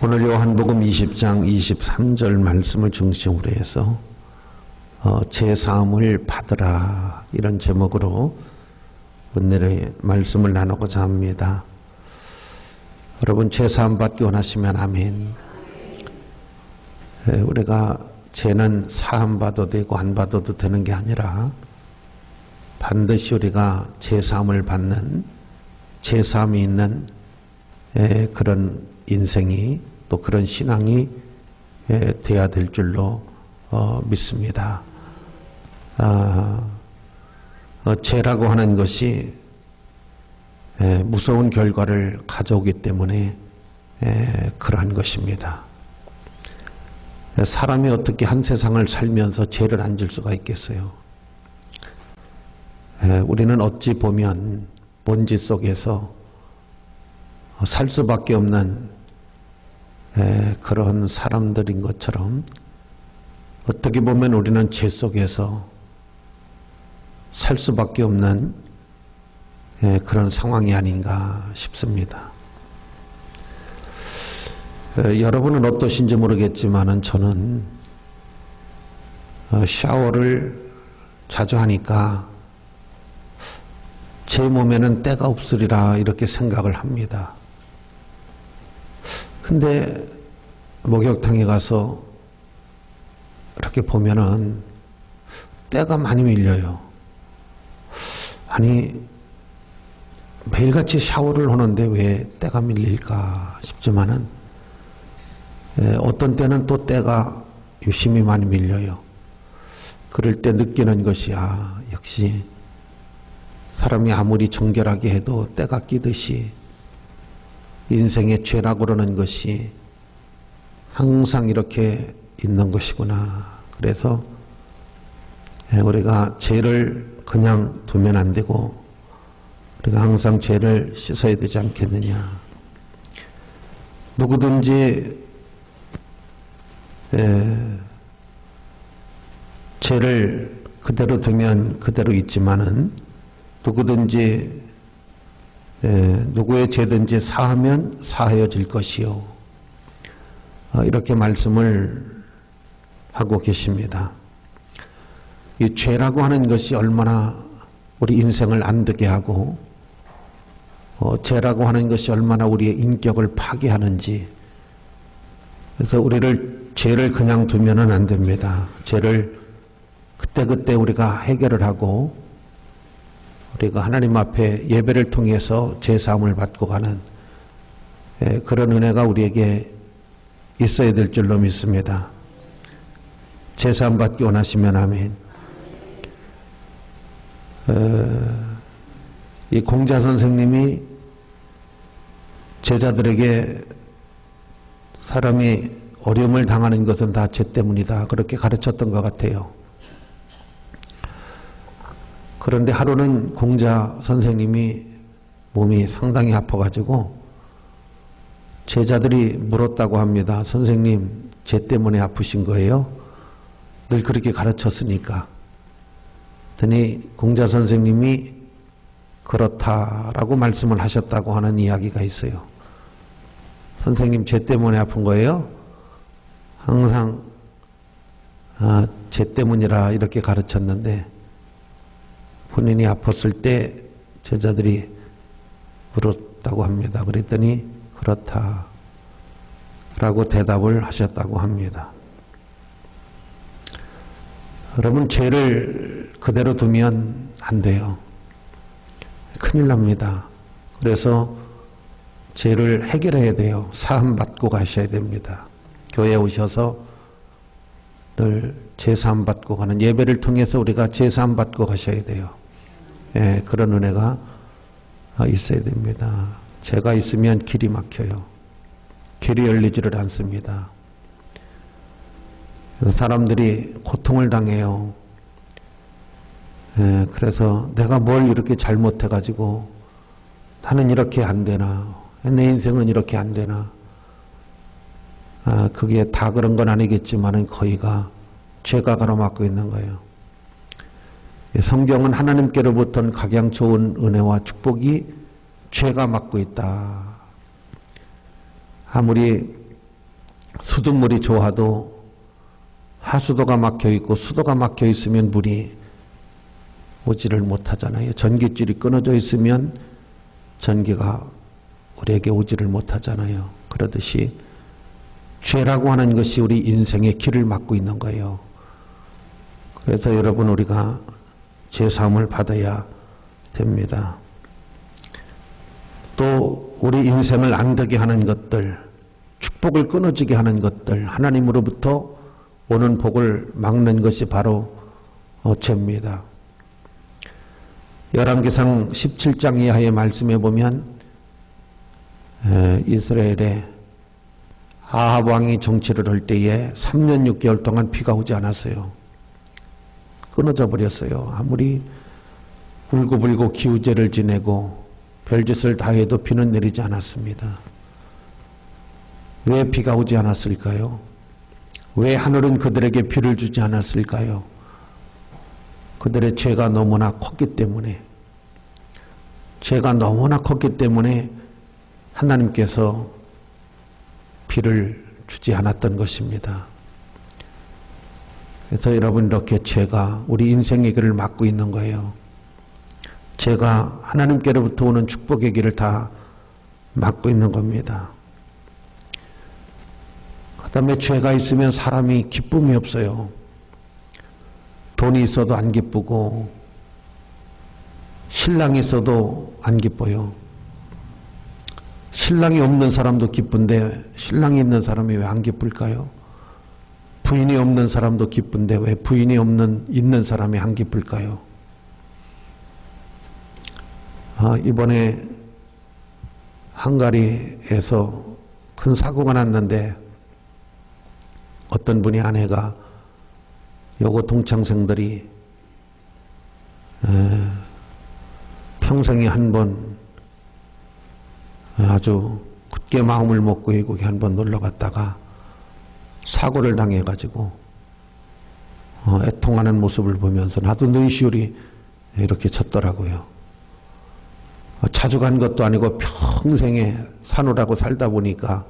오늘 요한복음 20장 23절 말씀을 중심으로 해서 제사함을 받으라 이런 제목으로 오늘의 말씀을 나누고자 합니다. 여러분 제사함 받기 원하시면 아멘. 우리가 죄는 사함 받아도 되고 안 받아도 되는 게 아니라 반드시 우리가 제사함을 받는 제사함이 있는 그런 인생이 또 그런 신앙이 돼야 될 줄로 믿습니다. 죄라고 하는 것이 무서운 결과를 가져오기 때문에 그러한 것입니다. 사람이 어떻게 한 세상을 살면서 죄를 안 질 수가 있겠어요? 우리는 어찌 보면 먼지 속에서 살 수밖에 없는 그런 사람들인 것처럼 어떻게 보면 우리는 죄 속에서 살 수밖에 없는 그런 상황이 아닌가 싶습니다. 여러분은 어떠신지 모르겠지만 저는 샤워를 자주 하니까 제 몸에는 때가 없으리라 이렇게 생각을 합니다. 근데 목욕탕에 가서 이렇게 보면은 때가 많이 밀려요. 아니 매일같이 샤워를 하는데 왜 때가 밀릴까 싶지만은 어떤 때는 또 때가 유심히 많이 밀려요. 그럴 때 느끼는 것이 역시 사람이 아무리 정결하게 해도 때가 끼듯이 인생의 죄라고 그러는 것이 항상 이렇게 있는 것이구나. 그래서 우리가 죄를 그냥 두면 안 되고 우리가 항상 죄를 씻어야 되지 않겠느냐. 누구든지 죄를 그대로 두면 그대로 있지만은 누구든지 누구의 죄든지 사하면 사하여질 것이요. 이렇게 말씀을 하고 계십니다. 이 죄라고 하는 것이 얼마나 우리 인생을 안되게 하고 죄라고 하는 것이 얼마나 우리의 인격을 파괴하는지. 그래서 우리를 죄를 그냥 두면은 안 됩니다. 죄를 그때그때 우리가 해결을 하고 우리가 하나님 앞에 예배를 통해서 제사함을 받고 가는 그런 은혜가 우리에게 있어야 될 줄로 믿습니다. 제사함 받기 원하시면 아멘. 이 공자 선생님이 제자들에게 사람이 어려움을 당하는 것은 다 죄 때문이다 그렇게 가르쳤던 것 같아요. 그런데 하루는 공자 선생님이 몸이 상당히 아파가지고 제자들이 물었다고 합니다. 선생님, 죄 때문에 아프신 거예요? 늘 그렇게 가르쳤으니까. 그랬더니 공자 선생님이 그렇다라고 말씀을 하셨다고 하는 이야기가 있어요. 선생님, 죄 때문에 아픈 거예요? 항상 죄 때문이라 이렇게 가르쳤는데 본인이 아팠을 때 제자들이 물었다고 합니다. 그랬더니 그렇다 라고 대답을 하셨다고 합니다. 여러분 죄를 그대로 두면 안 돼요. 큰일 납니다. 그래서 죄를 해결해야 돼요. 사함 받고 가셔야 됩니다. 교회에 오셔서 늘 제사함 받고 가는 예배를 통해서 우리가 제사함 받고 가셔야 돼요. 그런 은혜가 있어야 됩니다. 죄가 있으면 길이 막혀요. 길이 열리지를 않습니다. 그래서 사람들이 고통을 당해요. 그래서 내가 뭘 이렇게 잘못해가지고 나는 이렇게 안 되나, 내 인생은 이렇게 안 되나. 그게 다 그런 건 아니겠지만은 거의가 죄가 가로막고 있는 거예요. 성경은 하나님께로부터는 각양 좋은 은혜와 축복이 죄가 막고 있다. 아무리 수돗물이 좋아도 하수도가 막혀 있고 수도가 막혀 있으면 물이 오지를 못하잖아요. 전기줄이 끊어져 있으면 전기가 우리에게 오지를 못하잖아요. 그러듯이 죄라고 하는 것이 우리 인생의 길을 막고 있는 거예요. 그래서 여러분, 우리가 죄사함을 받아야 됩니다. 또 우리 인생을 안 되게 하는 것들, 축복을 끊어지게 하는 것들, 하나님으로부터 오는 복을 막는 것이 바로 죄입니다. 열왕기상 17장 이하의 말씀에 보면 이스라엘의 아합 왕이 정치를 할 때에 3년 6개월 동안 비가 오지 않았어요. 끊어져 버렸어요. 아무리 울고불고 기우제를 지내고 별짓을 다 해도 비는 내리지 않았습니다. 왜 비가 오지 않았을까요? 왜 하늘은 그들에게 비를 주지 않았을까요? 그들의 죄가 너무나 컸기 때문에, 죄가 너무나 컸기 때문에 하나님께서 비를 주지 않았던 것입니다. 그래서 여러분, 이렇게 죄가 우리 인생의 길을 막고 있는 거예요. 죄가 하나님께로부터 오는 축복의 길을 다 막고 있는 겁니다. 그 다음에 죄가 있으면 사람이 기쁨이 없어요. 돈이 있어도 안 기쁘고 신랑이 있어도 안 기뻐요. 신랑이 없는 사람도 기쁜데 신랑이 있는 사람이 왜 안 기쁠까요? 부인이 없는 사람도 기쁜데 왜 부인이 있는 사람이 안 기쁠까요? 이번에 헝가리에서 큰 사고가 났는데 어떤 분이 아내가 여고 동창생들이 평생에 한 번 아주 굳게 마음을 먹고 외국에 한 번 놀러 갔다가 사고를 당해가지고 애통하는 모습을 보면서 나도 너희 시울이 이렇게 쳤더라고요. 자주 간 것도 아니고 평생에 사느라고 살다 보니까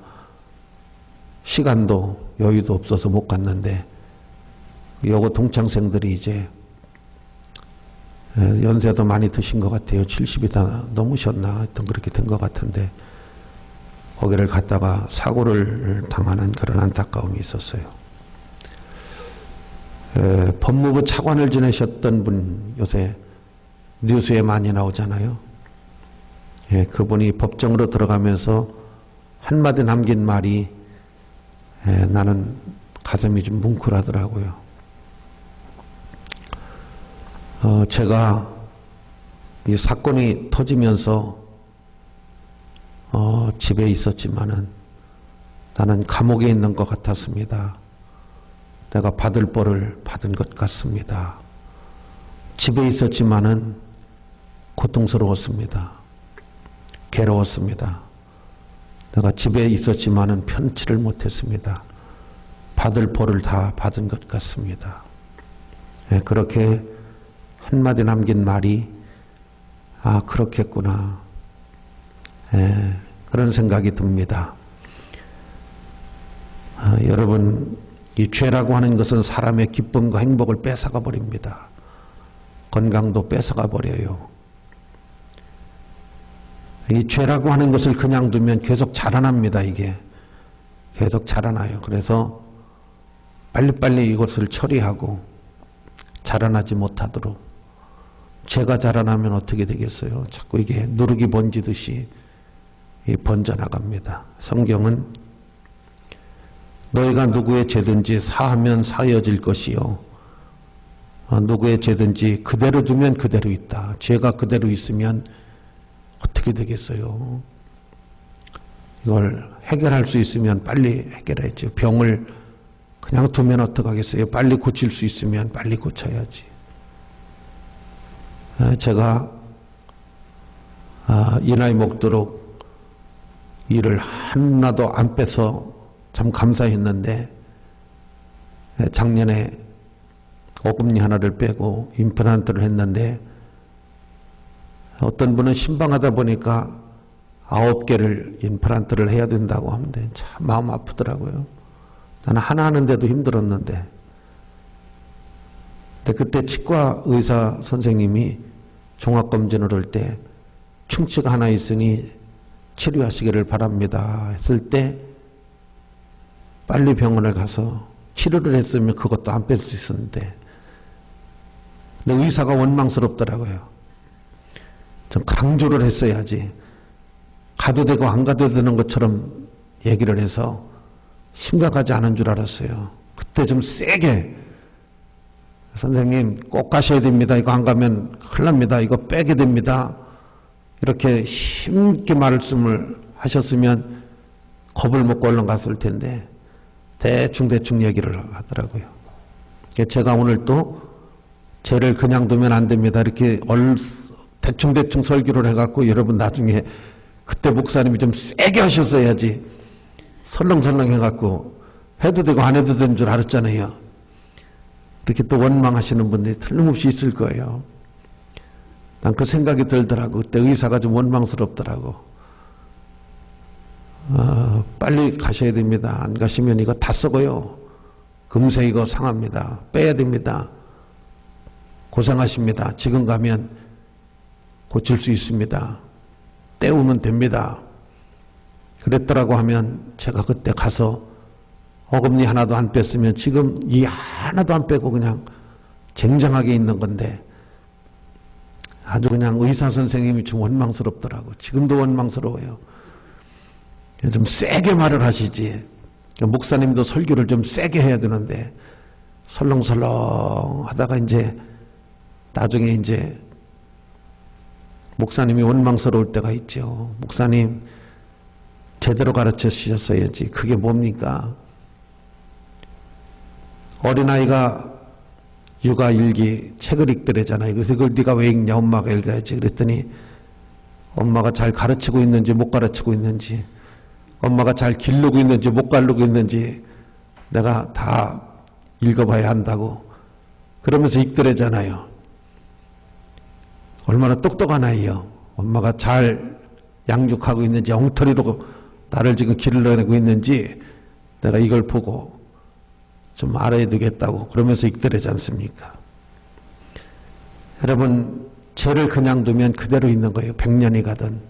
시간도 여유도 없어서 못 갔는데 여고 동창생들이 이제 연세도 많이 드신 것 같아요. 70이 다 넘으셨나 하여튼 그렇게 된 것 같은데 거기를 갔다가 사고를 당하는 그런 안타까움이 있었어요. 법무부 차관을 지내셨던 분 요새 뉴스에 많이 나오잖아요. 그분이 법정으로 들어가면서 한마디 남긴 말이 나는 가슴이 좀 뭉클하더라고요. 제가 이 사건이 터지면서 집에 있었지만은 나는 감옥에 있는 것 같았습니다. 내가 받을 벌을 받은 것 같습니다. 집에 있었지만은 고통스러웠습니다. 괴로웠습니다. 내가 집에 있었지만은 편치를 못했습니다. 받을 벌을 다 받은 것 같습니다. 그렇게 한마디 남긴 말이 그렇겠구나. 그런 생각이 듭니다. 여러분, 이 죄라고 하는 것은 사람의 기쁨과 행복을 뺏어가 버립니다. 건강도 뺏어가 버려요. 이 죄라고 하는 것을 그냥 두면 계속 자라납니다. 이게 계속 자라나요. 그래서 빨리빨리 이것을 처리하고 자라나지 못하도록. 죄가 자라나면 어떻게 되겠어요? 자꾸 이게 누룩이 번지듯이 번져나갑니다. 성경은 너희가 누구의 죄든지 사하면 사여질 것이요 누구의 죄든지 그대로 두면 그대로 있다. 죄가 그대로 있으면 어떻게 되겠어요? 이걸 해결할 수 있으면 빨리 해결해야죠. 병을 그냥 두면 어떡하겠어요? 빨리 고칠 수 있으면 빨리 고쳐야지. 제가 이 나이 먹도록 일을 하나도 안 빼서 참 감사했는데 작년에 어금니 하나를 빼고 임플란트를 했는데 어떤 분은 신방하다 보니까 9개를 임플란트를 해야 된다고 하는데 참 마음 아프더라고요. 나는 하나 하는데도 힘들었는데. 근데 그때 치과 의사 선생님이 종합검진을 할 때 충치가 하나 있으니 치료하시기를 바랍니다 했을 때 빨리 병원을 가서 치료를 했으면 그것도 안 뺄 수 있었는데, 근데 의사가 원망스럽더라고요. 좀 강조를 했어야지. 가도 되고 안 가도 되는 것처럼 얘기를 해서 심각하지 않은 줄 알았어요. 그때 좀 세게 선생님 꼭 가셔야 됩니다. 이거 안 가면 큰일 납니다. 이거 빼게 됩니다. 이렇게 힘있게 말씀을 하셨으면 겁을 먹고 얼른 갔을 텐데 대충 얘기를 하더라고요. 제가 오늘 또 죄를 그냥 두면 안 됩니다. 이렇게 대충 설교를 해갖고 여러분 나중에 그때 목사님이 좀 세게 하셨어야지 설렁설렁 해갖고 해도 되고 안 해도 되는 줄 알았잖아요. 이렇게 또 원망하시는 분들이 틀림없이 있을 거예요. 난 그 생각이 들더라고. 그때 의사가 좀 원망스럽더라고. 빨리 가셔야 됩니다. 안 가시면 이거 다 썩어요. 금세 이거 상합니다. 빼야 됩니다. 고생하십니다. 지금 가면 고칠 수 있습니다. 때우면 됩니다. 그랬더라고 하면 제가 그때 가서 어금니 하나도 안 뺐으면 지금 이 하나도 안 빼고 그냥 쟁쟁하게 있는 건데 아주 그냥 의사 선생님이 좀 원망스럽더라고. 지금도 원망스러워요. 좀 세게 말을 하시지. 목사님도 설교를 좀 세게 해야 되는데 설렁설렁 하다가 이제 나중에 이제 목사님이 원망스러울 때가 있죠. 목사님 제대로 가르쳐 주셨어야지. 그게 뭡니까? 어린아이가 육아일기 책을 읽더래잖아요. 그래서 그걸 네가 왜 읽냐? 엄마가 읽어야지. 그랬더니 엄마가 잘 가르치고 있는지 못 가르치고 있는지, 엄마가 잘 기르고 있는지 못 기르고 있는지 내가 다 읽어봐야 한다고 그러면서 읽더래잖아요. 얼마나 똑똑한 아이요. 엄마가 잘 양육하고 있는지 엉터리로 나를 지금 기르려고 있는지 내가 이걸 보고 좀 알아야 되겠다고 그러면서 읽더래지 않습니까? 여러분 죄를 그냥 두면 그대로 있는 거예요. 100년이 가든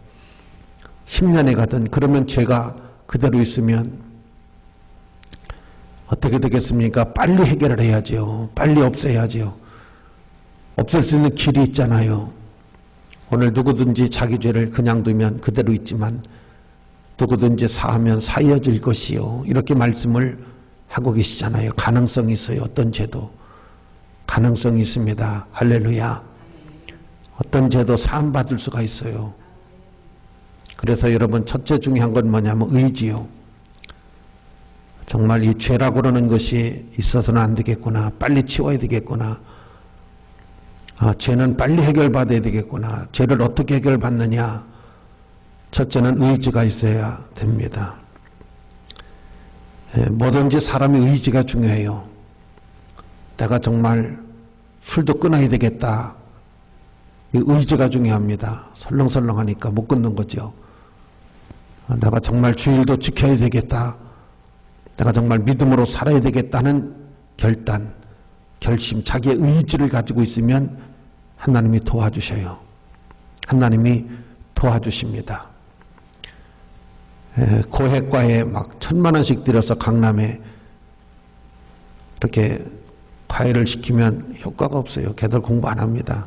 10년이 가든. 그러면 죄가 그대로 있으면 어떻게 되겠습니까? 빨리 해결을 해야죠. 빨리 없애야죠. 없앨 수 있는 길이 있잖아요. 오늘 누구든지 자기 죄를 그냥 두면 그대로 있지만 누구든지 사하면 사해질 것이요. 이렇게 말씀을 하고 계시잖아요. 가능성이 있어요. 어떤 죄도 가능성이 있습니다. 할렐루야. 어떤 죄도 사함받을 수가 있어요. 그래서 여러분 첫째 중요한 건 뭐냐면 의지요. 정말 이 죄라고 그러는 것이 있어서는 안 되겠구나. 빨리 치워야 되겠구나. 죄는 빨리 해결받아야 되겠구나. 죄를 어떻게 해결받느냐. 첫째는 의지가 있어야 됩니다. 뭐든지 사람의 의지가 중요해요. 내가 정말 술도 끊어야 되겠다. 이 의지가 중요합니다. 설렁설렁하니까 못 끊는 거죠. 내가 정말 주일도 지켜야 되겠다. 내가 정말 믿음으로 살아야 되겠다는 결단, 결심, 자기의 의지를 가지고 있으면 하나님이 도와주셔요. 하나님이 도와주십니다. 고액과에 막 1000만 원씩 들여서 강남에 이렇게 과외를 시키면 효과가 없어요. 걔들 공부 안 합니다.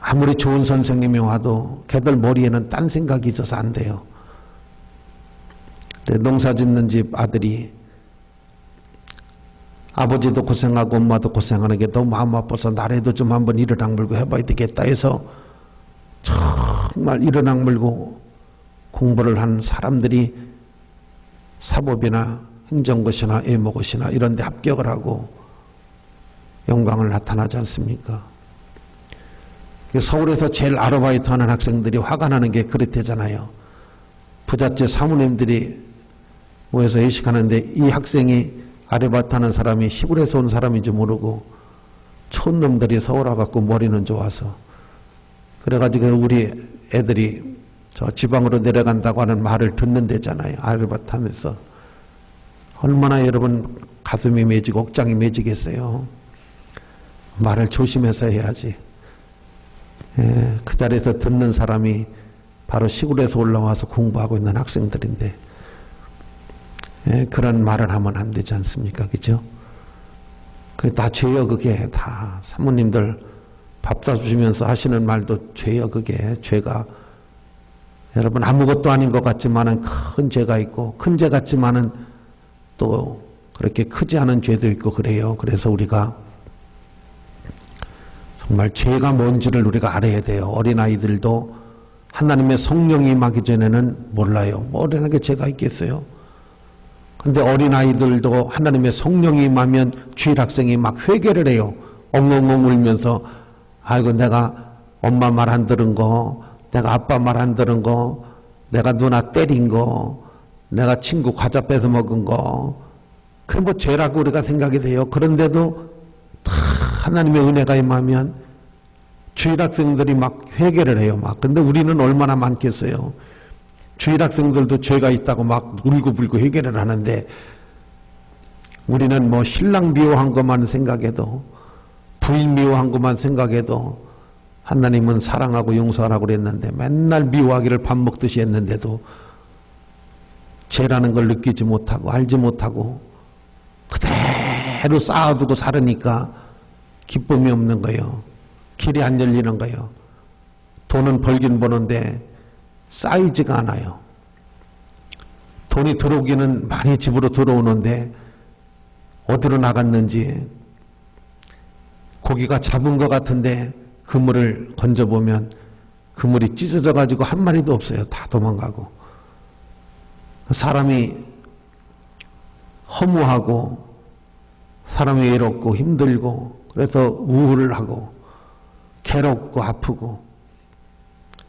아무리 좋은 선생님이 와도 걔들 머리에는 딴 생각이 있어서 안 돼요. 농사 짓는 집 아들이 아버지도 고생하고 엄마도 고생하는 게 너무 마음 아파서 나라도 좀 한번 이를 악물고 해봐야 되겠다 해서 정말 이를 악물고 공부를 한 사람들이 사법이나 행정고시나 예모고시나 이런 데 합격을 하고 영광을 나타나지 않습니까? 서울에서 제일 아르바이트 하는 학생들이 화가 나는 게 그렇대잖아요. 부잣집 사모님들이 모여서 회식하는데 이 학생이 아르바이트 하는 사람이 시골에서 온 사람인지 모르고 촌놈들이 서울 와갖고 머리는 좋아서 그래가지고 우리 애들이 저 지방으로 내려간다고 하는 말을 듣는 데잖아요. 아르바이트 하면서 얼마나 여러분 가슴이 맺이고 억장이 맺이겠어요. 말을 조심해서 해야지. 그 자리에서 듣는 사람이 바로 시골에서 올라와서 공부하고 있는 학생들인데 그런 말을 하면 안 되지 않습니까? 그죠? 그게 다 죄요. 그게 다 사모님들 밥 사주시면서 하시는 말도 죄요. 그게 죄가 여러분 아무것도 아닌 것 같지만은 큰 죄가 있고 큰 죄 같지만은 또 그렇게 크지 않은 죄도 있고 그래요. 그래서 우리가 정말 죄가 뭔지를 우리가 알아야 돼요. 어린아이들도 하나님의 성령이 임하기 전에는 몰라요. 뭐 어린하게 죄가 있겠어요. 근데 어린아이들도 하나님의 성령이 임하면 주일학생이 막 회개를 해요. 엉엉엉 울면서 아이고 내가 엄마 말 안 들은 거, 내가 아빠 말 안 들은 거, 내가 누나 때린 거, 내가 친구 과자 뺏어 먹은 거, 그게 뭐 죄라고 우리가 생각이 돼요. 그런데도 다 하나님의 은혜가 임하면 주일학생들이 막 회개를 해요. 막. 근데 우리는 얼마나 많겠어요. 주일학생들도 죄가 있다고 막 울고불고 회개를 하는데 우리는 뭐 신랑 미워한 것만 생각해도 부인 미워한 것만 생각해도 하나님은 사랑하고 용서하라고 그랬는데 맨날 미워하기를 밥 먹듯이 했는데도 죄라는 걸 느끼지 못하고 알지 못하고 그대로 쌓아두고 살으니까 기쁨이 없는 거예요. 길이 안 열리는 거예요. 돈은 벌긴 버는데 쌓이지가 않아요. 돈이 들어오기는 많이 집으로 들어오는데 어디로 나갔는지 고기가 잡은 것 같은데 그물을 건져보면 그물이 찢어져 가지고 한 마리도 없어요. 다 도망가고. 사람이 허무하고 사람이 외롭고 힘들고 그래서 우울을 하고 괴롭고 아프고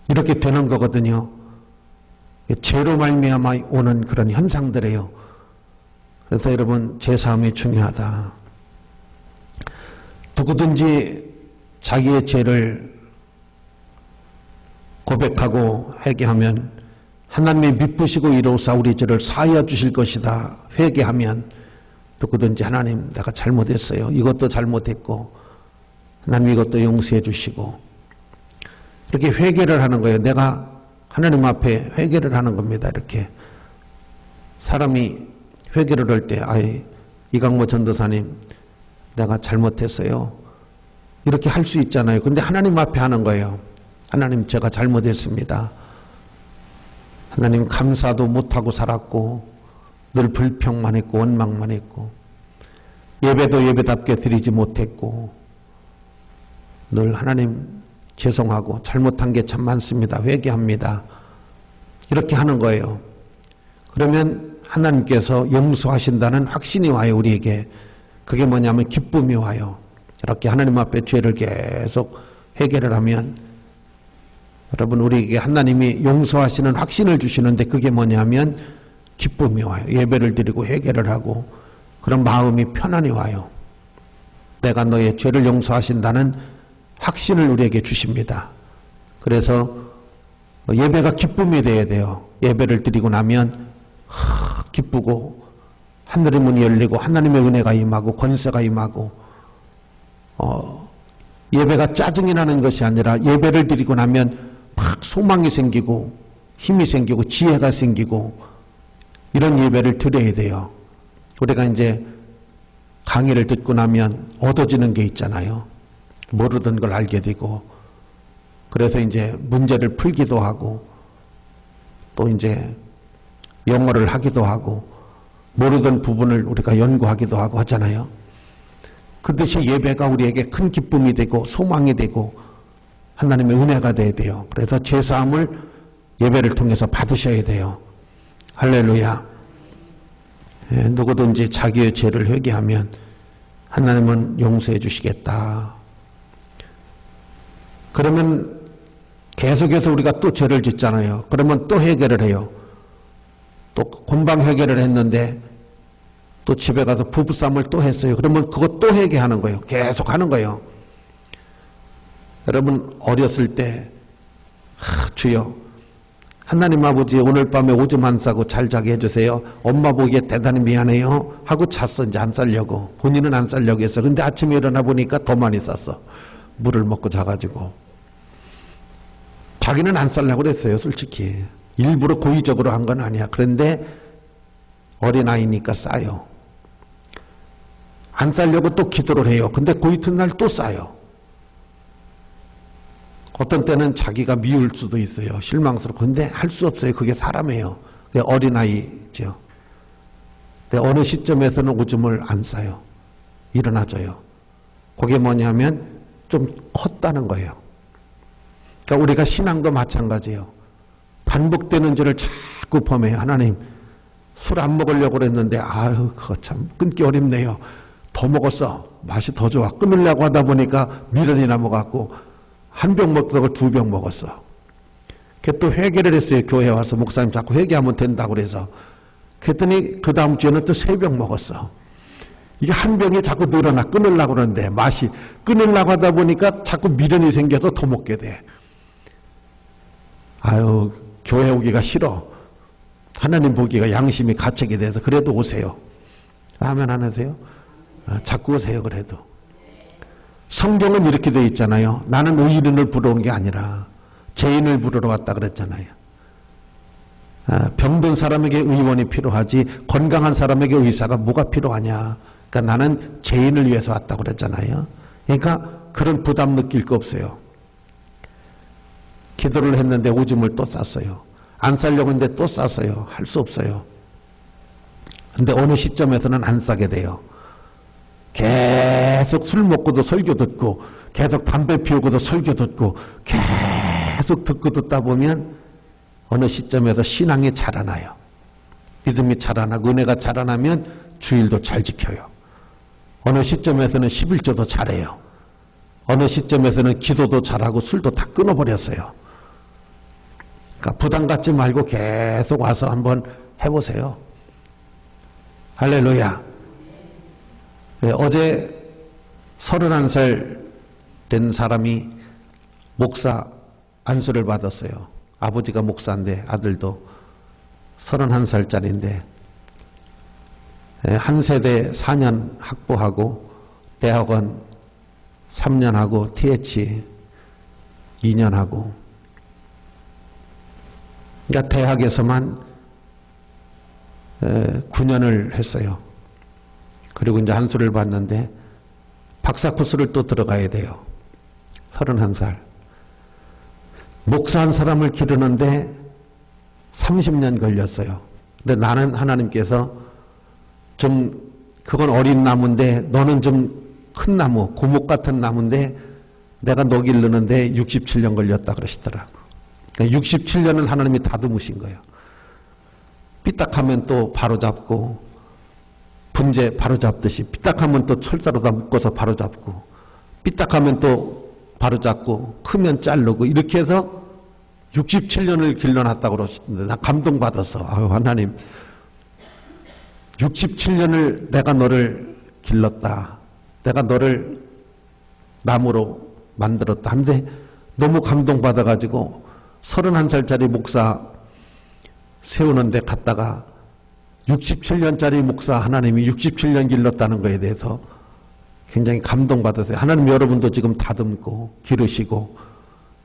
이렇게 되는 거거든요. 죄로 말미암아 오는 그런 현상들이에요. 그래서 여러분 죄사함이 중요하다. 누구든지 자기의 죄를 고백하고 회개하면 하나님이 미쁘시고 이로써 우리 죄를 사하여 주실 것이다. 회개하면 누구든지 하나님 내가 잘못했어요. 이것도 잘못했고 하나님 이것도 용서해 주시고 이렇게 회개를 하는 거예요. 내가 하나님 앞에 회개를 하는 겁니다. 이렇게 사람이 회개를 할 때 아이 이강모 전도사님 내가 잘못했어요. 이렇게 할 수 있잖아요. 근데 하나님 앞에 하는 거예요. 하나님 제가 잘못했습니다. 하나님 감사도 못하고 살았고 늘 불평만 했고 원망만 했고 예배도 예배답게 드리지 못했고 늘 하나님 죄송하고 잘못한 게 참 많습니다. 회개합니다. 이렇게 하는 거예요. 그러면 하나님께서 용서하신다는 확신이 와요. 우리에게. 그게 뭐냐면 기쁨이 와요. 이렇게 하나님 앞에 죄를 계속 회개를 하면 여러분 우리에게 하나님이 용서하시는 확신을 주시는데 그게 뭐냐면 기쁨이 와요. 예배를 드리고 회개를 하고 그런 마음이 편안히 와요. 내가 너의 죄를 용서하신다는 확신을 우리에게 주십니다. 그래서 예배가 기쁨이 돼야 돼요. 예배를 드리고 나면 기쁘고 하늘의 문이 열리고 하나님의 은혜가 임하고 권세가 임하고 예배가 짜증이 나는 것이 아니라 예배를 드리고 나면 막 소망이 생기고 힘이 생기고 지혜가 생기고 이런 예배를 드려야 돼요. 우리가 이제 강의를 듣고 나면 얻어지는 게 있잖아요. 모르던 걸 알게 되고 그래서 이제 문제를 풀기도 하고 또 이제 영어를 하기도 하고 모르던 부분을 우리가 연구하기도 하고 하잖아요. 그것이 예배가 우리에게 큰 기쁨이 되고 소망이 되고 하나님의 은혜가 돼야 돼요. 그래서 죄사함을 예배를 통해서 받으셔야 돼요. 할렐루야. 누구든지 자기의 죄를 회개하면 하나님은 용서해 주시겠다. 그러면 계속해서 우리가 또 죄를 짓잖아요. 그러면 또 회개를 해요. 또 금방 회개를 했는데 또 집에 가서 부부싸움을 또 했어요. 그러면 그거 또 회개하는 거예요. 계속 하는 거예요. 여러분 어렸을 때 주여 하나님 아버지 오늘 밤에 오줌 안 싸고 잘 자게 해주세요. 엄마 보기에 대단히 미안해요 하고 잤어. 이제 안 싸려고. 본인은 안 싸려고 했어. 근데 아침에 일어나 보니까 더 많이 쌌어. 물을 먹고 자가지고. 자기는 안 싸려고 그랬어요. 솔직히. 일부러 고의적으로 한 건 아니야. 그런데 어린아이니까 싸요. 안 싸려고 또 기도를 해요. 근데 그 이튿날 또 싸요. 어떤 때는 자기가 미울 수도 있어요. 실망스럽고. 근데 할 수 없어요. 그게 사람이에요. 그게 어린아이죠. 근데 어느 시점에서는 오줌을 안 싸요. 일어나줘요. 그게 뭐냐면 좀 컸다는 거예요. 그러니까 우리가 신앙도 마찬가지예요. 반복되는 죄를 자꾸 범해요. 하나님, 술 안 먹으려고 그랬는데 아유 그거 참 끊기 어렵네요. 더 먹었어. 맛이 더 좋아. 끊으려고 하다 보니까 미련이 남아갖고 한 병 먹다가 2병 먹었어. 그게 또 회개를 했어요. 교회 와서 목사님 자꾸 회개하면 된다고 그래서. 그랬더니 그 다음 주에는 또 3병 먹었어. 이게 한 병이 자꾸 늘어나. 끊으려고 그러는데 맛이 끊으려고 하다 보니까 자꾸 미련이 생겨서 더 먹게 돼. 아유 교회 오기가 싫어. 하나님 보기가 양심이 가책이 돼서 그래도 오세요. 아멘 안 하세요? 자꾸 오세요. 그래도. 성경은 이렇게 되어 있잖아요. 나는 의인을 부르러 온 게 아니라 죄인을 부르러 왔다 그랬잖아요. 병든 사람에게 의원이 필요하지 건강한 사람에게 의사가 뭐가 필요하냐. 그러니까 나는 죄인을 위해서 왔다고 그랬잖아요. 그러니까 그런 부담 느낄 거 없어요. 기도를 했는데 오줌을 또 쌌어요. 안 싸려고 했는데 또 쌌어요. 할 수 없어요. 근데 어느 시점에서는 안 싸게 돼요. 계속 술 먹고도 설교 듣고 계속 담배 피우고도 설교 듣고 계속 듣고 듣다 보면 어느 시점에서 신앙이 자라나요. 믿음이 자라나고 은혜가 자라나면 주일도 잘 지켜요. 어느 시점에서는 11조도 잘해요. 어느 시점에서는 기도도 잘하고 술도 다 끊어버렸어요. 그러니까 부담 갖지 말고 계속 와서 한번 해보세요. 할렐루야. 네, 어제 31살 된 사람이 목사 안수를 받았어요. 아버지가 목사인데 아들도 31살짜리인데 한 세대 4년 학부하고 대학원 3년 하고 TH 2년 하고 그러니까 대학에서만 9년을 했어요. 그리고 이제 한수를 받는데 박사 코스를 또 들어가야 돼요. 31살. 목사 한 사람을 기르는데 30년 걸렸어요. 근데 나는 하나님께서 좀 그건 어린 나무인데 너는 좀 큰 나무, 고목 같은 나무인데 내가 너 기르는데 67년 걸렸다 그러시더라고. 그러니까 67년을 하나님이 다듬으신 거예요. 삐딱하면 또 바로잡고 분재 바로잡듯이 삐딱하면 또 철사로다 묶어서 바로잡고 삐딱하면 또 바로잡고 크면 자르고 이렇게 해서 67년을 길러놨다고 그러시는데 나 감동받아서 아유 하나님 67년을 내가 너를 길렀다. 내가 너를 나무로 만들었다. 근데 너무 감동받아가지고 31살짜리 목사 세우는데 갔다가 67년짜리 목사 하나님이 67년 길렀다는 거에 대해서 굉장히 감동받았어요. 하나님 여러분도 지금 다듬고 기르시고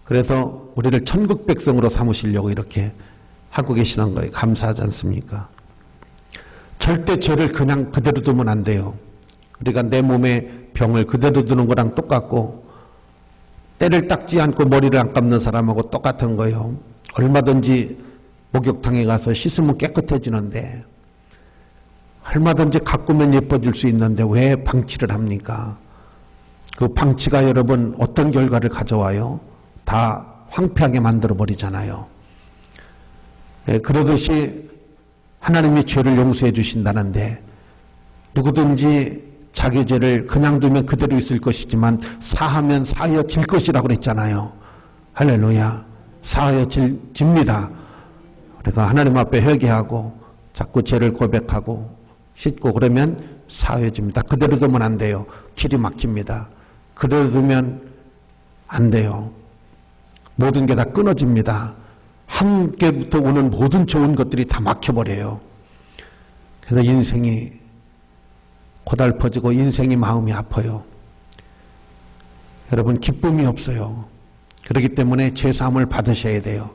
그래서 우리를 천국 백성으로 삼으시려고 이렇게 하고 계시는 거예요. 감사하지 않습니까? 절대 죄를 그냥 그대로 두면 안 돼요. 우리가 내 몸에 병을 그대로 두는 거랑 똑같고 때를 닦지 않고 머리를 안 감는 사람하고 똑같은 거예요. 얼마든지 목욕탕에 가서 씻으면 깨끗해지는데 얼마든지 가꾸면 예뻐질 수 있는데 왜 방치를 합니까? 그 방치가 여러분 어떤 결과를 가져와요? 다 황폐하게 만들어 버리잖아요. 그러듯이 하나님이 죄를 용서해 주신다는데 누구든지 자기 죄를 그냥 두면 그대로 있을 것이지만 사하면 사하여질 것이라고 그랬잖아요. 할렐루야. 사하여집니다. 우리가 하나님 앞에 회개하고 자꾸 죄를 고백하고 씻고 그러면 사하여집니다. 그대로 두면 안 돼요. 길이 막힙니다. 그대로 두면 안 돼요. 모든 게 다 끊어집니다. 함께부터 오는 모든 좋은 것들이 다 막혀버려요. 그래서 인생이 고달퍼지고 인생이 마음이 아파요. 여러분, 기쁨이 없어요. 그렇기 때문에 죄사함을 받으셔야 돼요.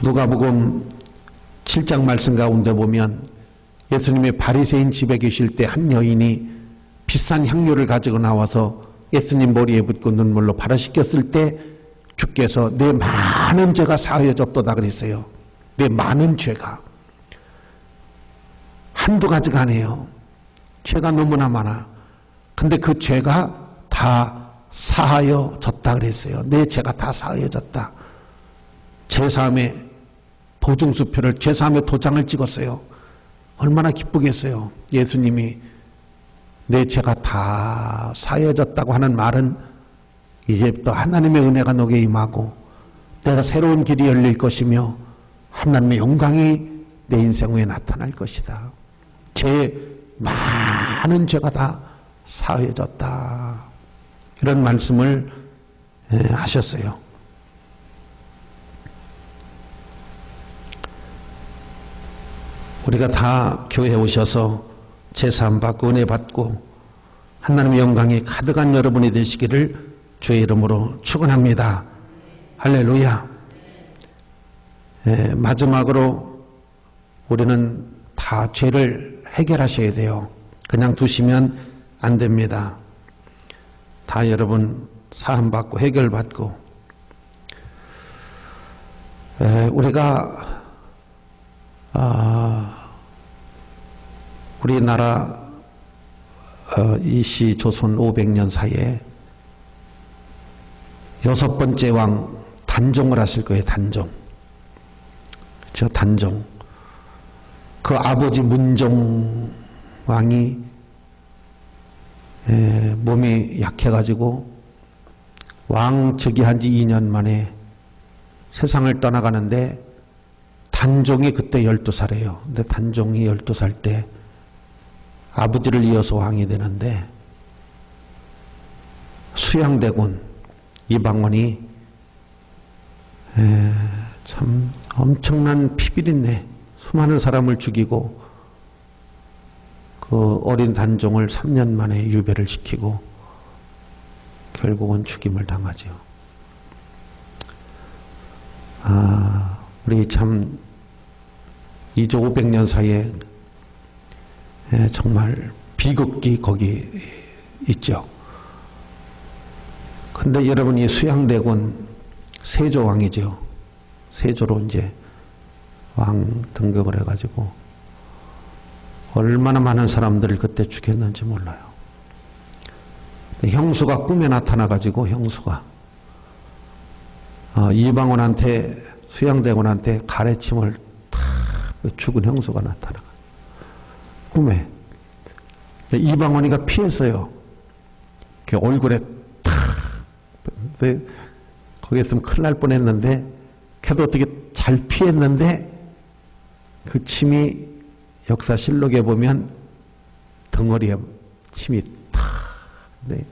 누가복음 7장 말씀 가운데 보면 예수님이 바리새인 집에 계실 때 한 여인이 비싼 향료를 가지고 나와서 예수님 머리에 붓고 눈물로 발을 씻겼을 때 주께서 내 많은 죄가 사하여졌도다 그랬어요. 내 많은 죄가. 한두 가지가 아니에요. 죄가 너무나 많아. 근데 그 죄가 다 사하여졌다 그랬어요. 내 죄가 다 사하여졌다. 제사함의 보증수표를, 제사함의 도장을 찍었어요. 얼마나 기쁘겠어요. 예수님이 내 죄가 다 사해졌다고 하는 말은 이제부터 하나님의 은혜가 너에게 임하고 내가 새로운 길이 열릴 것이며 하나님의 영광이 내 인생 위에 나타날 것이다. 제 많은 죄가 다 사해졌다. 이런 말씀을 하셨어요. 우리가 다 교회에 오셔서 제사함 받고 은혜 받고 하나님의 영광이 가득한 여러분이 되시기를 주의 이름으로 축원합니다. 할렐루야. 마지막으로 우리는 다 죄를 해결하셔야 돼요. 그냥 두시면 안 됩니다. 다 여러분 사함받고 해결받고 우리가 우리나라 이시 조선 500년 사이에 6번째 왕 단종을 하실 거예요. 단종. 그렇죠? 단종. 그 아버지 문종 왕이 몸이 약해가지고 왕 즉위한 지 2년 만에 세상을 떠나가는데 단종이 그때 12살이에요. 근데 단종이 12살 때 아버지를 이어서 왕이 되는데 수양대군 이방원이 참 엄청난 피비린내, 수많은 사람을 죽이고 그 어린 단종을 3년 만에 유배를 시키고 결국은 죽임을 당하죠. 우리 참 이조 500년 사이에 정말 비극기 거기 있죠. 근데 여러분, 이 수양대군 세조왕이죠. 세조로 이제 왕 등극을 해가지고 얼마나 많은 사람들을 그때 죽였는지 몰라요. 형수가 꿈에 나타나가지고 형수가 이방원한테, 수양대군한테 가래침을 탁 죽은 형수가 나타나. 꿈에. 이방원이가 피했어요. 그 얼굴에 탁. 거기 있으면 큰일 날 뻔했는데, 그래도 어떻게 잘 피했는데, 그 침이 역사실록에 보면 덩어리에 침이 탁. 네.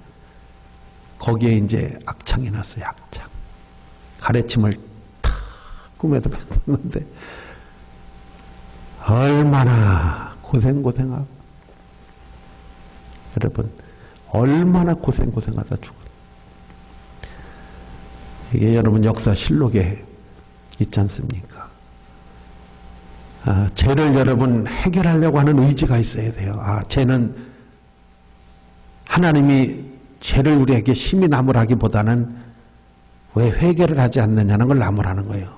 거기에 이제 악창이 났어요. 악창. 가래침을 탁 꿈에도 뱉었는데 얼마나 고생하고, 여러분 얼마나 고생하다 죽었. 이게 여러분 역사실록에 있지 않습니까? 죄를 여러분 해결하려고 하는 의지가 있어야 돼요. 죄는 하나님이 죄를 우리에게 심히 나무라기보다는 왜 회개를 하지 않느냐는 걸 나무라는 거예요.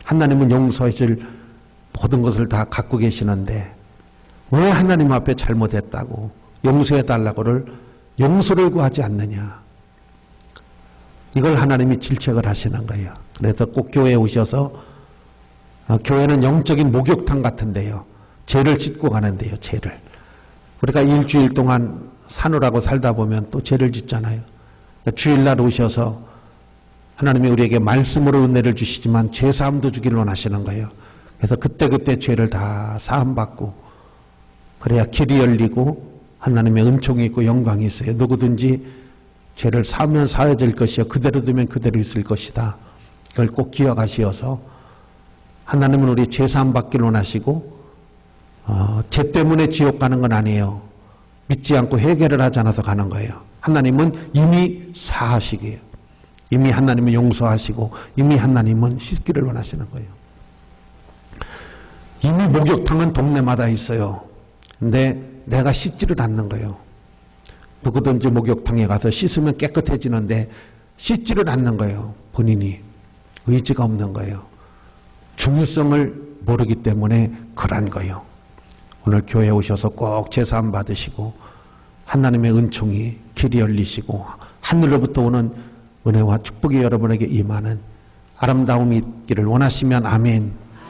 하나님은 용서하실 모든 것을 다 갖고 계시는데 왜 하나님 앞에 잘못했다고 용서해달라고를 용서를 구하지 않느냐. 이걸 하나님이 질책을 하시는 거예요. 그래서 꼭 교회에 오셔서, 교회는 영적인 목욕탕 같은데요. 죄를 씻고 가는데요. 죄를. 우리가 일주일 동안 사느라고 살다 보면 또 죄를 짓잖아요. 그러니까 주일날 오셔서 하나님이 우리에게 말씀으로 은혜를 주시지만 죄사함도 주기를 원하시는 거예요. 그래서 그때그때 죄를 다 사함받고 그래야 길이 열리고 하나님의 은총이 있고 영광이 있어요. 누구든지 죄를 사면 사해질 것이요 그대로 두면 그대로 있을 것이다. 그걸 꼭 기억하시어서 하나님은 우리 죄 사함 받기를 원하시고 죄 때문에 지옥 가는 건 아니에요. 믿지 않고 해결을 하지 않아서 가는 거예요. 하나님은 이미 사하시기에요. 이미 하나님은 용서하시고 이미 하나님은 씻기를 원하시는 거예요. 이미 목욕탕은 동네마다 있어요. 근데 내가 씻지를 않는 거예요. 누구든지 목욕탕에 가서 씻으면 깨끗해지는데 씻지를 않는 거예요. 본인이 의지가 없는 거예요. 중요성을 모르기 때문에 그런 거예요. 오늘 교회에 오셔서 꼭 제사함 받으시고 하나님의 은총이 길이 열리시고 하늘로부터 오는 은혜와 축복이 여러분에게 임하는 아름다움이 있기를 원하시면 아멘.